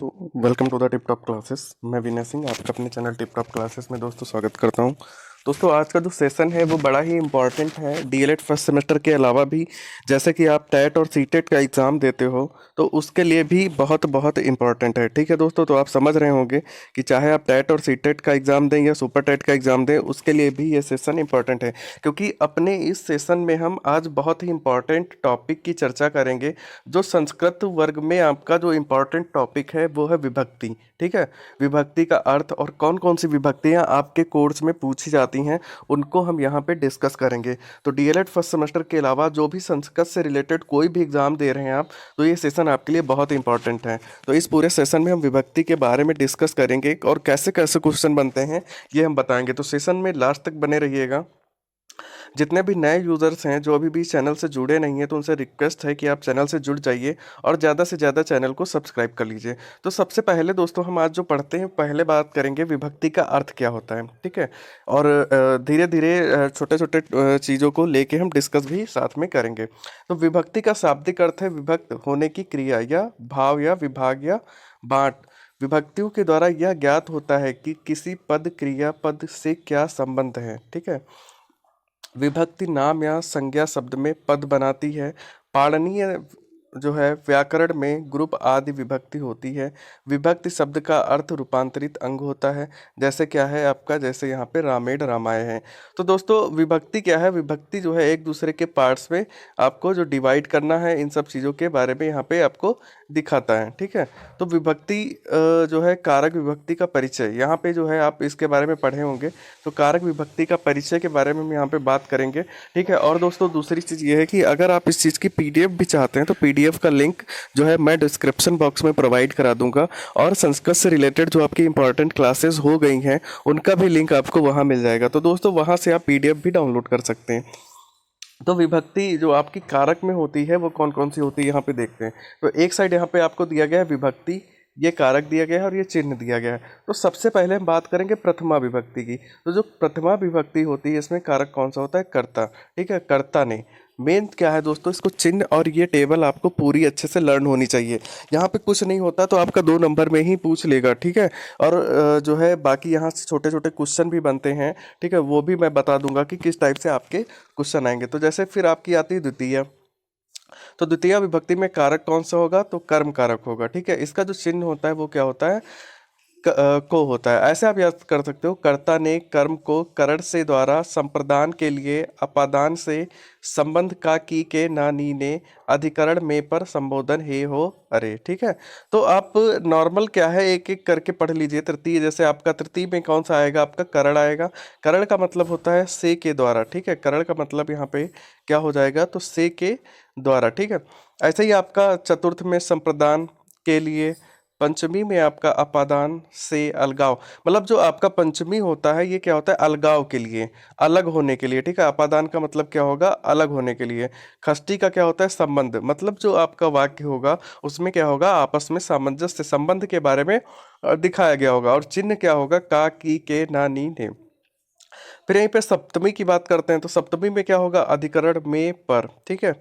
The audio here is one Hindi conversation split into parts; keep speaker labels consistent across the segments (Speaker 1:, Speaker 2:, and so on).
Speaker 1: दोस्तों, welcome to the tip top classes. मैं विनय सिंह आपका अपने चैनल टिप टॉप क्लासेस में दोस्तों स्वागत करता हूं। दोस्तों, आज का जो सेशन है वो बड़ा ही इंपॉर्टेंट है डीएलएड फर्स्ट सेमेस्टर के अलावा भी। जैसे कि आप टेट और सीटेट का एग्ज़ाम देते हो तो उसके लिए भी बहुत बहुत इंपॉर्टेंट है। ठीक है दोस्तों, तो आप समझ रहे होंगे कि चाहे आप टेट और सीटेट का एग्ज़ाम दें या सुपर टेट का एग्ज़ाम दें, उसके लिए भी ये सेशन इंपॉर्टेंट है। क्योंकि अपने इस सेशन में हम आज बहुत ही इंपॉर्टेंट टॉपिक की चर्चा करेंगे। जो संस्कृत वर्ग में आपका जो इम्पोर्टेंट टॉपिक है वो है विभक्ति। ठीक है, विभक्ति का अर्थ और कौन कौन सी विभक्तियां आपके कोर्स में पूछी जाती हैं उनको हम यहाँ पे डिस्कस करेंगे। तो डीएलएड फर्स्ट सेमेस्टर के अलावा जो भी संस्कृत से रिलेटेड कोई भी एग्जाम दे रहे हैं आप, तो ये सेशन आपके लिए बहुत इंपॉर्टेंट है। तो इस पूरे सेशन में हम विभक्ति के बारे में डिस्कस करेंगे और कैसे कैसे क्वेश्चन बनते हैं ये हम बताएंगे। तो सेशन में लास्ट तक बने रहिएगा। जितने भी नए यूज़र्स हैं जो अभी भी चैनल से जुड़े नहीं हैं, तो उनसे रिक्वेस्ट है कि आप चैनल से जुड़ जाइए और ज़्यादा से ज़्यादा चैनल को सब्सक्राइब कर लीजिए। तो सबसे पहले दोस्तों, हम आज जो पढ़ते हैं पहले बात करेंगे विभक्ति का अर्थ क्या होता है। ठीक है, और धीरे धीरे छोटे छोटे चीज़ों को लेके हम डिस्कस भी साथ में करेंगे। तो विभक्ति का शाब्दिक अर्थ है विभक्त होने की क्रिया या भाव या विभाग या बाँट। विभक्तियों के द्वारा यह ज्ञात होता है कि किसी पद क्रिया पद से क्या संबंध है। ठीक है, विभक्ति नाम या संज्ञा शब्द में पद बनाती है। पाणनीय जो है व्याकरण में ग्रुप आदि विभक्ति होती है। विभक्ति शब्द का अर्थ रूपांतरित अंग होता है। जैसे क्या है आपका, जैसे यहाँ पे रामेण रामायण है। तो दोस्तों, विभक्ति क्या है? विभक्ति जो है एक दूसरे के पार्ट्स में आपको जो डिवाइड करना है, इन सब चीज़ों के बारे में यहाँ पे आपको दिखाता है। ठीक है, तो विभक्ति जो है कारक विभक्ति का परिचय, यहाँ पे जो है आप इसके बारे में पढ़े होंगे। तो कारक विभक्ति का परिचय के बारे में हम यहाँ पे बात करेंगे। ठीक है, और दोस्तों दूसरी चीज़ ये है कि अगर आप इस चीज़ की पीडीएफ भी चाहते हैं तो पीडीएफ का लिंक जो है मैं डिस्क्रिप्शन बॉक्स में प्रोवाइड करा दूंगा। और संस्कृत से रिलेटेड जो आपकी इंपॉर्टेंट क्लासेस हो गई हैं उनका भी लिंक आपको वहाँ मिल जाएगा। तो दोस्तों, वहाँ से आप पीडीएफ भी डाउनलोड कर सकते हैं। तो विभक्ति जो आपकी कारक में होती है वो कौन कौन सी होती है यहाँ पे देखते हैं। तो एक साइड यहाँ पे आपको दिया गया है विभक्ति, ये कारक दिया गया है और ये चिन्ह दिया गया है। तो सबसे पहले हम बात करेंगे प्रथमा विभक्ति की। तो जो प्रथमा विभक्ति होती है इसमें कारक कौन सा होता है? कर्ता। ठीक है, कर्ता ने। मेन क्या है दोस्तों, इसको चिन्ह और ये टेबल आपको पूरी अच्छे से लर्न होनी चाहिए। यहाँ पे कुछ नहीं होता तो आपका 2 नंबर में ही पूछ लेगा। ठीक है, और जो है बाकी यहाँ से छोटे छोटे क्वेश्चन भी बनते हैं। ठीक है, वो भी मैं बता दूंगा कि किस टाइप से आपके क्वेश्चन आएंगे। तो जैसे फिर आपकी आती है द्वितीय। तो द्वितीय विभक्ति में कारक कौन सा होगा? तो कर्म कारक होगा। ठीक है, इसका जो चिन्ह होता है वो क्या होता है? को होता है। ऐसे आप याद कर सकते हो, कर्ता ने कर्म को करण से द्वारा संप्रदान के लिए अपादान से संबंध का की के ना नी ने अधिकरण में पर संबोधन हे हो अरे। ठीक है, तो आप नॉर्मल क्या है एक एक करके पढ़ लीजिए। तृतीय, जैसे आपका तृतीय में कौन सा आएगा? आपका करण आएगा। करण का मतलब होता है से के द्वारा। ठीक है, करण का मतलब यहाँ पे क्या हो जाएगा? तो से के द्वारा। ठीक है, ऐसे ही आपका चतुर्थ में संप्रदान के लिए, पंचमी में आपका अपादान से अलगाव, मतलब जो आपका पंचमी होता है ये क्या होता है? अलगाव के लिए, अलग होने के लिए। ठीक है, अपादान का मतलब क्या होगा? अलग होने के लिए। षष्ठी का क्या होता है? संबंध, मतलब जो आपका वाक्य होगा उसमें क्या होगा? आपस में सामंजस्य संबंध के बारे में दिखाया गया होगा। और चिन्ह क्या होगा? का की के ना नी ने। फिर यहीं पे सप्तमी की बात करते हैं। तो सप्तमी में क्या होगा? अधिकरण में पर। ठीक है,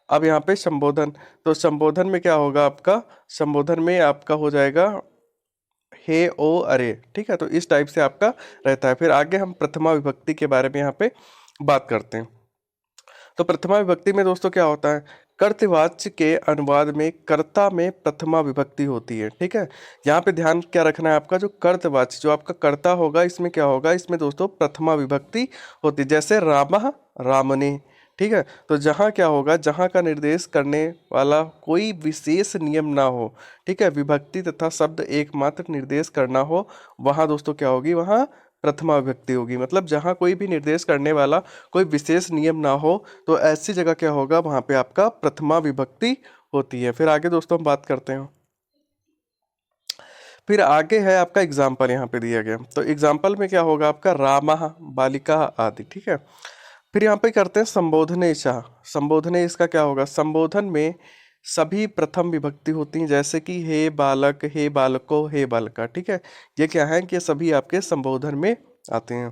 Speaker 1: अब यहाँ पे संबोधन। तो संबोधन में क्या होगा आपका? संबोधन में आपका हो जाएगा हे ओ अरे। ठीक है, तो इस टाइप से आपका रहता है। फिर आगे हम प्रथमा विभक्ति के बारे में यहाँ पे बात करते हैं। तो प्रथमा विभक्ति में दोस्तों क्या होता है? कर्तवाच्य के अनुवाद में कर्ता में प्रथमा विभक्ति होती है। ठीक है, यहाँ पे ध्यान क्या रखना है आपका? जो कर्तवाच्य जो आपका कर्ता होगा इसमें क्या होगा? इसमें दोस्तों प्रथमा विभक्ति होती है। जैसे रामः रामने। ठीक है, तो जहाँ क्या होगा? जहाँ का निर्देश करने वाला कोई विशेष नियम ना हो। ठीक है, विभक्ति तथा शब्द एकमात्र निर्देश करना हो, वहाँ दोस्तों क्या होगी? वहाँ प्रथमा विभक्ति होगी। मतलब जहाँ कोई भी निर्देश करने वाला कोई विशेष नियम ना हो तो ऐसी जगह क्या होगा? वहाँ पे आपका प्रथमा विभक्ति होती है। फिर आगे दोस्तों हम बात करते हैं। फिर आगे है आपका एग्जाम्पल यहाँ पे दिया गया। तो एग्जाम्पल में क्या होगा आपका? रामः बालिका आदि। ठीक है, फिर यहाँ पे करते हैं संबोधने चाह। संबोधने इसका क्या होगा? संबोधन में सभी प्रथम विभक्ति होती हैं, जैसे कि हे बालक, हे बालको, हे बालका। ठीक है, ये क्या है कि ये सभी आपके संबोधन में आते हैं।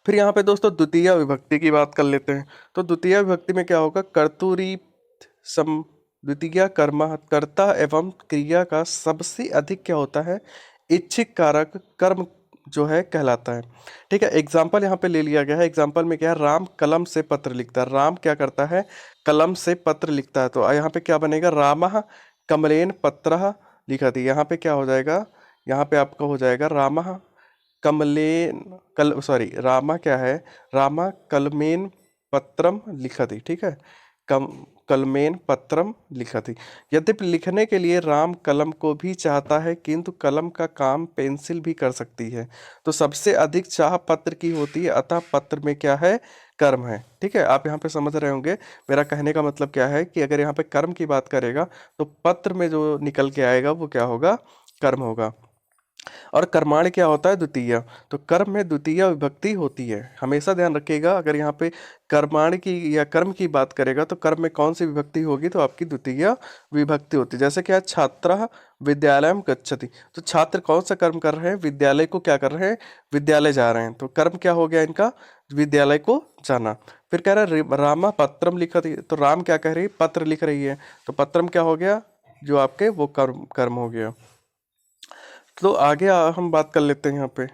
Speaker 1: फिर यहाँ पे दोस्तों द्वितीय विभक्ति की बात कर लेते हैं। तो द्वितीय विभक्ति में क्या होगा? कर्तरी द्वितीय कर्म कर्ता एवं क्रिया का सबसे अधिक क्या होता है, इच्छिक कारक कर्म जो है कहलाता है। ठीक है, एग्जाम्पल यहाँ पे ले लिया गया है। एग्जाम्पल में क्या है, राम कलम से पत्र लिखता है। राम क्या करता है, कलम से पत्र लिखता है। तो यहाँ पे क्या बनेगा, रामः कमलेन पत्रः लिखति। यहाँ पे क्या हो जाएगा, यहाँ पे आपका हो जाएगा रामः कमलेन कल सॉरी रामा क्या है, रामा कलमेन पत्रम लिखति। ठीक है, कम कलमेन पत्रम लिखति। यद्यपि लिखने के लिए राम कलम को भी चाहता है, किंतु कलम का काम पेंसिल भी कर सकती है। तो सबसे अधिक चाह पत्र की होती है, अतः पत्र में क्या है, कर्म है। ठीक है, आप यहाँ पे समझ रहे होंगे मेरा कहने का मतलब क्या है, कि अगर यहाँ पे कर्म की बात करेगा तो पत्र में जो निकल के आएगा वो क्या होगा, कर्म होगा। और कर्माण क्या होता है, द्वितीय। तो कर्म में द्वितीय विभक्ति होती है, हमेशा ध्यान रखिएगा। अगर यहाँ पे कर्माण की या कर्म की बात करेगा तो कर्म में कौन सी विभक्ति होगी, तो आपकी द्वितीय विभक्ति होती है। जैसे क्या, छात्र विद्यालय गच्छति। तो छात्र कौन सा कर्म कर रहे हैं, विद्यालय को क्या कर रहे हैं, विद्यालय जा रहे हैं। तो कर्म क्या हो गया इनका, विद्यालय को जाना। फिर कह रहा है रामा पत्रम लिखति। तो राम क्या कह रही है, पत्र लिख रही है। तो पत्रम क्या हो गया, जो आपके वो कर्म कर्म हो गया। तो आगे हम बात कर लेते हैं यहाँ पे,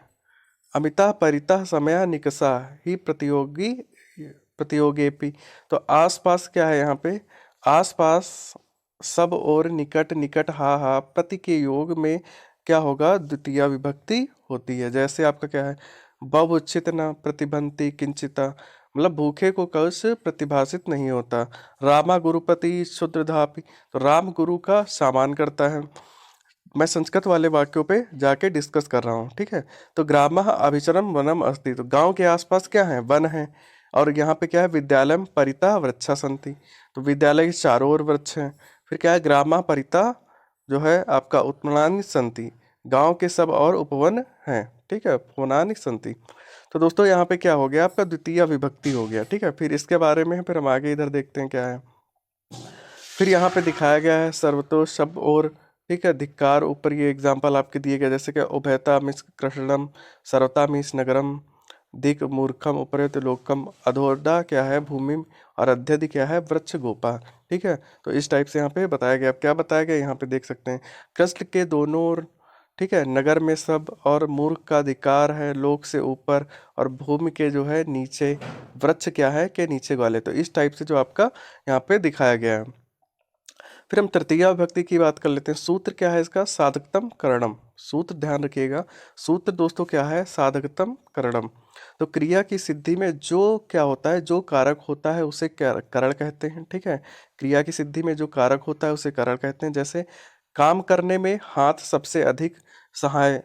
Speaker 1: अमिता परिता समय निकषा ही प्रतियोगी प्रतियोगेपि। तो आसपास क्या है यहाँ पे, आसपास सब और निकट निकट हा हा प्रति के योग में क्या होगा, द्वितीय विभक्ति होती है। जैसे आपका क्या है, बवुचित न प्रतिबंति किंचिता, मतलब भूखे को कुछ प्रतिभाषित नहीं होता। रामा गुरुपति शुद्रधापि। तो राम गुरु का सामान करता है। मैं संस्कृत वाले वाक्यों पे जाके डिस्कस कर रहा हूँ। ठीक है, तो ग्रामः अभिचरम वनम अस्ति। तो गांव के आसपास क्या है, वन है। और यहाँ पे क्या है, विद्यालयम परितः वृक्षा सन्ति। तो विद्यालय के चारों ओर वृक्ष हैं। फिर क्या है, ग्रामा परितः जो है आपका उपवनानि सन्ति। गांव के सब और उपवन हैं। ठीक है, उपवनानि सन्ति। तो दोस्तों यहाँ पे क्या हो गया, आपका द्वितीय विभक्ति हो गया। ठीक है, फिर इसके बारे में फिर हम आगे इधर देखते हैं क्या है। फिर यहाँ पे दिखाया गया है सर्वतो शब्द और, ठीक है, धिक्कार। ऊपर ये एग्जाम्पल आपके दिए गए, जैसे कि उभयता मिस कृष्णम, सर्वता मिस नगरम, दिक मूर्खम उपरत लोकम, अधोरदा क्या है भूमि, और अध्यधि क्या है वृक्ष गोपा। ठीक है, तो इस टाइप से यहाँ पे बताया गया। अब क्या बताया गया, यहाँ पे देख सकते हैं, कृष्ण के दोनों ओर, ठीक है, नगर में सब, और मूर्ख का अधिकार है लोक से ऊपर, और भूमि के जो है नीचे, वृक्ष क्या है के नीचे वाले। तो इस टाइप से जो आपका यहाँ पे दिखाया गया है। फिर हम तृतीय विभक्ति की बात कर लेते हैं। सूत्र क्या है इसका, साधकतम करणम। सूत्र ध्यान रखिएगा, सूत्र दोस्तों क्या है, साधकतम करणम। तो क्रिया की सिद्धि में जो क्या होता है, जो कारक होता है उसे करण कहते हैं। ठीक है, क्रिया की सिद्धि में जो कारक होता है उसे करण कहते हैं। जैसे काम करने में हाथ सबसे अधिक सहाय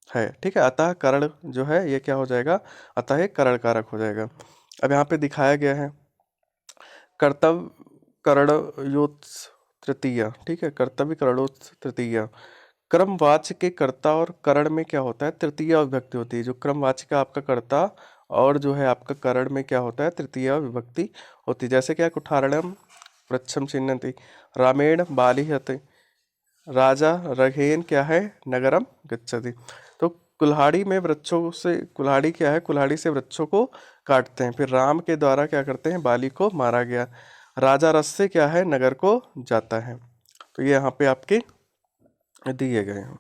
Speaker 1: है। ठीक है, अतः करण जो है ये क्या हो जाएगा, अतः ये करण कारक हो जाएगा। अब यहाँ पे दिखाया गया है कर्तव्य करणोत् तृतीया। ठीक है, कर्तव्य करणोत् तृतीया। क्रमवाच्य के कर्ता और करण में क्या होता है, तृतीय विभक्ति होती है। जो क्रमवाच्य का आपका कर्ता और जो है आपका करण में क्या होता है, तृतीय विभक्ति होती है। जैसे क्या, कुठारणम वृक्षम चिन्हति, रामेण बालिहते, राजा रघेन क्या है, नगरम गच्छति। तो कुल्हाड़ी में वृक्षों से, कुल्हाड़ी क्या है, कुल्हाड़ी से वृक्षों को काटते हैं। फिर राम के द्वारा क्या करते हैं, बाली को मारा गया। राजा रथ से क्या है, नगर को जाता है। तो ये यहाँ पे आपके दिए गए हैं।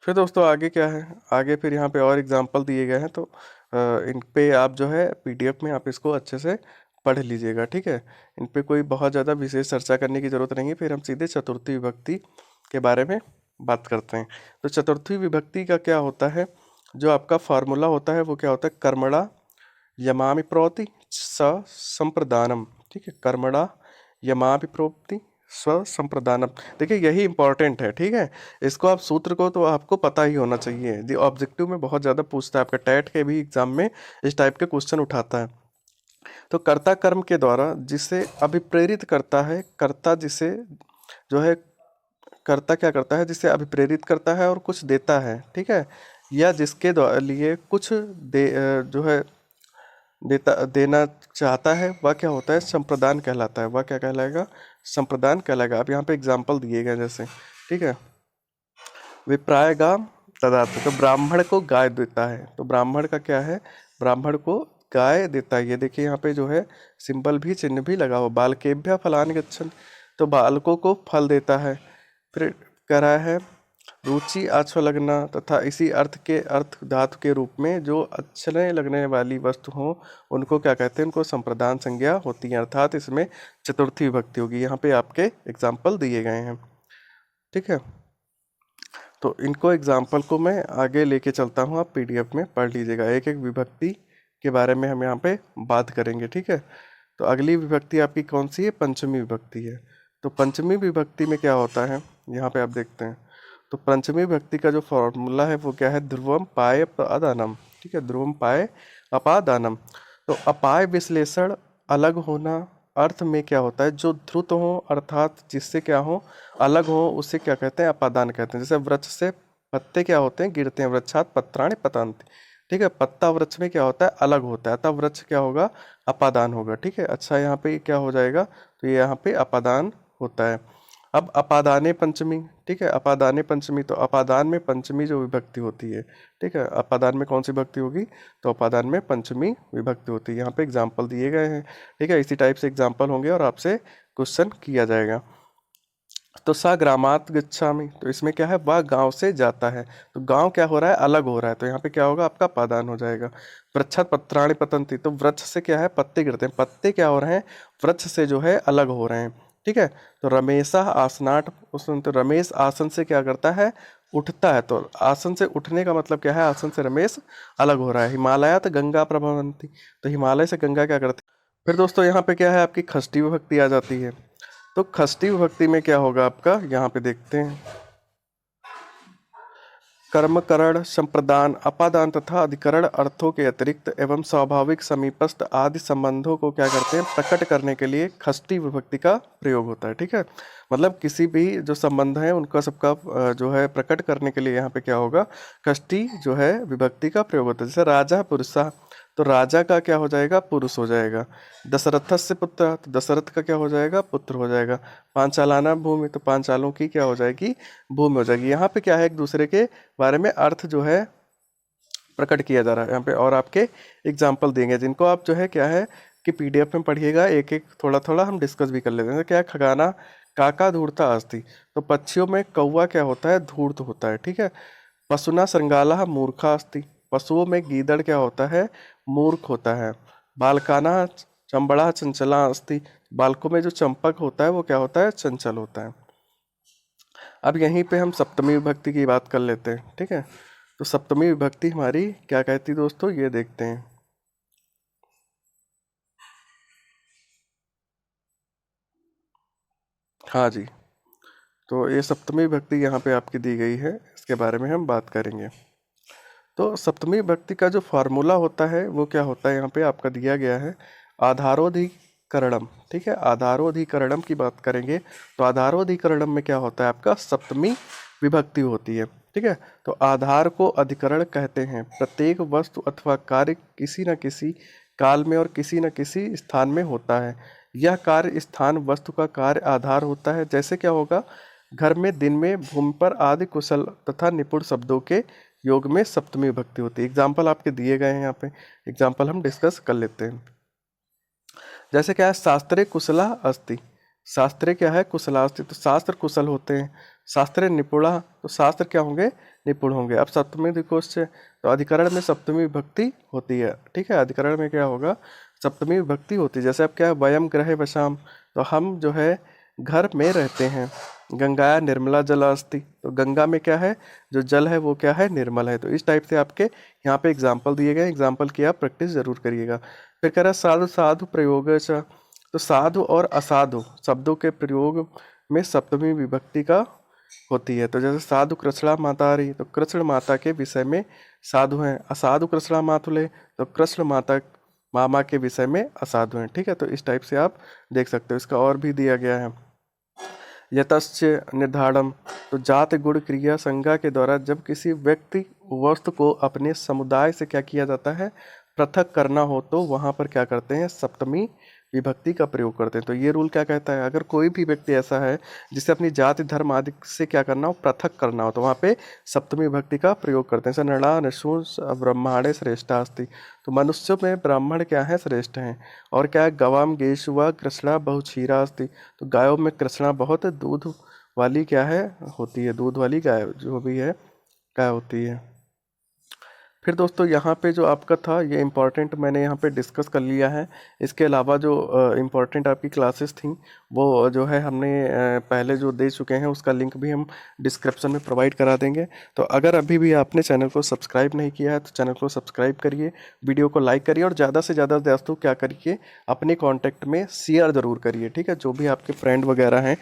Speaker 1: फिर दोस्तों आगे क्या है, आगे फिर यहाँ पे और एग्जाम्पल दिए गए हैं। तो इन पे आप जो है पीडीएफ में आप इसको अच्छे से पढ़ लीजिएगा। ठीक है, इन पे कोई बहुत ज़्यादा विशेष चर्चा करने की ज़रूरत नहीं है। फिर हम सीधे चतुर्थी विभक्ति के बारे में बात करते हैं। तो चतुर्थी विभक्ति का क्या होता है, जो आपका फार्मूला होता है वो क्या होता है, कर्मणा यमामि प्रोति स संप्रदानम। ठीक है, कर्मणा यमामि प्रोति स्व संप्रदानम। देखिए यही इंपॉर्टेंट है। ठीक है, इसको आप सूत्र को तो आपको पता ही होना चाहिए। ये ऑब्जेक्टिव में बहुत ज़्यादा पूछता है, आपका टैट के भी एग्जाम में इस टाइप के क्वेश्चन उठाता है। तो कर्ता कर्म के द्वारा जिसे अभिप्रेरित करता है, कर्ता जिसे जो है, कर्ता क्या करता है, जिसे अभिप्रेरित करता है और कुछ देता है। ठीक है, या जिसके लिए कुछ जो है देता देना चाहता है, वह क्या होता है, संप्रदान कहलाता है। वह क्या कहलाएगा, संप्रदान कहलाएगा। अब यहाँ पे एग्जाम्पल दिए गए जैसे, ठीक है, विप्रायगा तदात। तो ब्राह्मण को गाय देता है। तो ब्राह्मण का क्या है, ब्राह्मण को गाय देता है। ये देखिए यहाँ पे जो है सिंबल भी, चिन्ह भी लगा हुआ, बालकेभ्य फलानि गच्छन्ति। तो बालकों को फल देता है। फिर कह रहा है रुचि अच्छा लगना तथा इसी अर्थ के अर्थ धातु के रूप में जो अच्छे लगने वाली वस्तु हो उनको क्या कहते हैं, उनको संप्रदान संज्ञा होती है, अर्थात इसमें चतुर्थी विभक्ति होगी। यहाँ पे आपके एग्जाम्पल दिए गए हैं, ठीक है। तो इनको एग्जाम्पल को मैं आगे लेके चलता हूँ, आप पीडीएफ में पढ़ लीजिएगा। एक एक विभक्ति के बारे में हम यहाँ पे बात करेंगे, ठीक है। तो अगली विभक्ति आपकी कौन सी है, पंचमी विभक्ति है। तो पंचमी विभक्ति में क्या होता है, यहाँ पे आप देखते हैं। तो पंचमी विभक्ति का जो फॉर्मूला है वो क्या है, ध्रुवम पाय अपादानम, ठीक है, ध्रुवम पाय अपादानम। तो अपाय विश्लेषण अलग होना अर्थ में क्या होता है, जो ध्रुत हो अर्थात जिससे क्या हो, अलग हो, उसे क्या कहते हैं, अपादान कहते हैं। जैसे वृक्ष से पत्ते क्या होते हैं, गिरते हैं, वृक्षात पत्राणि पतन्ति, ठीक है। पत्ता वृक्ष में क्या होता है, अलग होता है, अतः वृक्ष क्या होगा, अपादान होगा, ठीक है। अच्छा, यहाँ पे क्या हो जाएगा, तो ये यहाँ पे अपादान होता है। अब अपादाने पंचमी, ठीक है, अपादाने पंचमी, तो अपादान में पंचमी जो विभक्ति होती है, ठीक है, अपादान में कौन सी विभक्ति होगी, तो अपादान में पंचमी विभक्ति होती है। यहाँ पे एग्जाम्पल दिए गए हैं, ठीक है, इसी टाइप से एग्जाम्पल होंगे और आपसे क्वेश्चन किया जाएगा। तो सा ग्रामात गच्छामि, तो इसमें क्या है, वह गांव से जाता है, तो गांव क्या हो रहा है, अलग हो रहा है, तो यहाँ पे क्या होगा, आपका पादान हो जाएगा। वृक्षात पत्राणि पतन्ति, तो वृक्ष से क्या है, पत्ते गिरते हैं, पत्ते क्या हो रहे हैं, वृक्ष से जो है अलग हो रहे हैं, ठीक है। तो रमेशा आसनाट, उसमें तो रमेश आसन से क्या करता है, उठता है, तो आसन से उठने का मतलब क्या है, आसन से रमेश अलग हो रहा है। हिमालयात गंगा प्रभवंती, तो हिमालय से गंगा क्या करती है। फिर दोस्तों यहाँ पे क्या है, आपकी षष्ठी विभक्ति आ जाती है। तो षष्ठी विभक्ति में क्या होगा आपका, यहाँ पे देखते हैं, कर्मकरण संप्रदान अपादान तथा अधिकरण अर्थों के अतिरिक्त एवं स्वाभाविक समीपस्थ आदि संबंधों को क्या करते हैं, प्रकट करने के लिए षष्ठी विभक्ति का प्रयोग होता है, ठीक है। मतलब किसी भी जो संबंध है उनका सबका जो है प्रकट करने के लिए यहाँ पे क्या होगा, षष्ठी जो है विभक्ति का प्रयोग होता है। जैसे राजा पुरुषा, तो राजा का क्या हो जाएगा, पुरुष हो जाएगा। दशरथस्य पुत्र, तो दशरथ का क्या हो जाएगा, पुत्र हो जाएगा। पांचालाना भूमि, तो पांचालों की क्या हो जाएगी, भूमि हो जाएगी। यहाँ पे क्या है, एक दूसरे के बारे में अर्थ जो है प्रकट किया जा रहा है यहाँ पे, और आपके एग्जाम्पल देंगे जिनको आप जो है क्या है कि पीडीएफ में पढ़िएगा, एक एक थोड़ा थोड़ा हम डिस्कस भी कर लेते हैं। क्या है, खगाना काका धूर्ता अस्ति, तो पक्षियों में कौवा क्या होता है, धूर्त होता है, ठीक है। पशुना श्रृंगाला मूर्खा अस्ति, पशुओं में गीदड़ क्या होता है, मूर्ख होता है। बालकाना चंबड़ा चंचला अस्ति, बालकों में जो चंपक होता है वो क्या होता है, चंचल होता है। अब यहीं पे हम सप्तमी विभक्ति की बात कर लेते हैं, ठीक है। तो सप्तमी विभक्ति हमारी क्या कहती है दोस्तों, ये देखते हैं। हाँ जी, तो ये सप्तमी विभक्ति यहाँ पे आपकी दी गई है, इसके बारे में हम बात करेंगे। तो सप्तमी विभक्ति का जो फार्मूला होता है वो क्या होता है, यहाँ पे आपका दिया गया है, आधारोधिकरणम, ठीक है। आधारोधिकरणम की बात करेंगे तो आधारोधिकरणम में क्या होता है, आपका सप्तमी विभक्ति होती है, ठीक है। तो आधार को अधिकरण कहते हैं। प्रत्येक वस्तु अथवा कार्य किसी न किसी काल में और किसी न किसी स्थान में होता है। यह कार्य स्थान वस्तु का कार्य आधार होता है। जैसे क्या होगा, घर में, दिन में, भूमि पर आदि कुशल तथा निपुण शब्दों के योग में सप्तमी विभक्ति होती है। एग्जाम्पल आपके दिए गए हैं, यहाँ पे एग्जाम्पल हम डिस्कस कर लेते हैं। जैसे क्या है, शास्त्रे कुशला अस्ति, शास्त्रे क्या है, कुशला अस्ति, तो शास्त्र कुशल होते हैं। शास्त्रे निपुणा, तो शास्त्र क्या होंगे, निपुण होंगे। अब सप्तमी देखो से, तो अधिकरण में सप्तमी विभक्ति होती है, ठीक है। अधिकरण में क्या होगा, सप्तमी विभक्ति होती है। जैसे अब क्या है, वयम ग्रहे वशाम, तो हम जो है घर में रहते हैं। गंगाया निर्मला जल अस्ति, तो गंगा में क्या है, जो जल है वो क्या है, निर्मल है। तो इस टाइप से आपके यहाँ पे एग्जाम्पल दिए गए, एग्जाम्पल की आप प्रैक्टिस जरूर करिएगा। फिर कह रहा है साधु साधु प्रयोग, तो साधु और असाधु शब्दों के प्रयोग में सप्तमी विभक्ति का होती है। तो जैसे साधु कृष्णा माता रही, तो कृष्ण माता के विषय में साधु हैं। असाधु कृष्णा मातुले, तो कृष्ण माता मामा के विषय में असाधु हैं, ठीक है। तो इस टाइप से आप देख सकते हो। इसका और भी दिया गया है, यतश्च निर्धारणम, तो जात गुण क्रिया संज्ञा के द्वारा जब किसी व्यक्ति वस्तु को अपने समुदाय से क्या किया जाता है, पृथक करना हो, तो वहाँ पर क्या करते हैं, सप्तमी विभक्ति का प्रयोग करते हैं। तो ये रूल क्या कहता है, अगर कोई भी व्यक्ति ऐसा है जिसे अपनी जाति धर्म आदि से क्या करना हो, पृथक करना हो, तो वहाँ पे सप्तमी विभक्ति का प्रयोग करते हैं। जैसे नृणा नृशूंस ब्रह्मांडे श्रेष्ठा अस्ति, तो मनुष्यों में ब्राह्मण क्या है, श्रेष्ठ हैं। और क्या है, गवाम गेशुआ कृष्णा बहुक्षीरा अस्ति, तो गायों में कृष्णा बहुत दूध वाली क्या है, होती है, दूध वाली गाय जो भी है गाय होती है। फिर दोस्तों यहाँ पे जो आपका था ये इम्पॉर्टेंट मैंने यहाँ पे डिस्कस कर लिया है। इसके अलावा जो इम्पॉर्टेंट आपकी क्लासेस थी वो जो है हमने पहले जो दे चुके हैं उसका लिंक भी हम डिस्क्रिप्शन में प्रोवाइड करा देंगे। तो अगर अभी भी आपने चैनल को सब्सक्राइब नहीं किया है तो चैनल को सब्सक्राइब करिए, वीडियो को लाइक करिए और ज़्यादा से ज़्यादा दोस्तों क्या करिए, अपने कॉन्टैक्ट में शेयर ज़रूर करिए, ठीक है। जो भी आपके फ्रेंड वगैरह हैं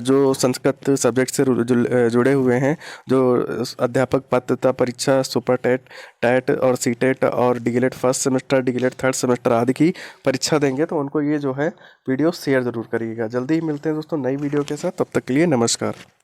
Speaker 1: जो संस्कृत सब्जेक्ट से जुड़े हुए हैं, जो अध्यापक पात्रता परीक्षा सुपर टेट और सीटेट और DElEd first semester, DElEd third semester आदि की परीक्षा देंगे, तो उनको ये जो है वीडियो शेयर ज़रूर करिएगा। जल्दी ही मिलते हैं दोस्तों नई वीडियो के साथ, तब तक के लिए नमस्कार।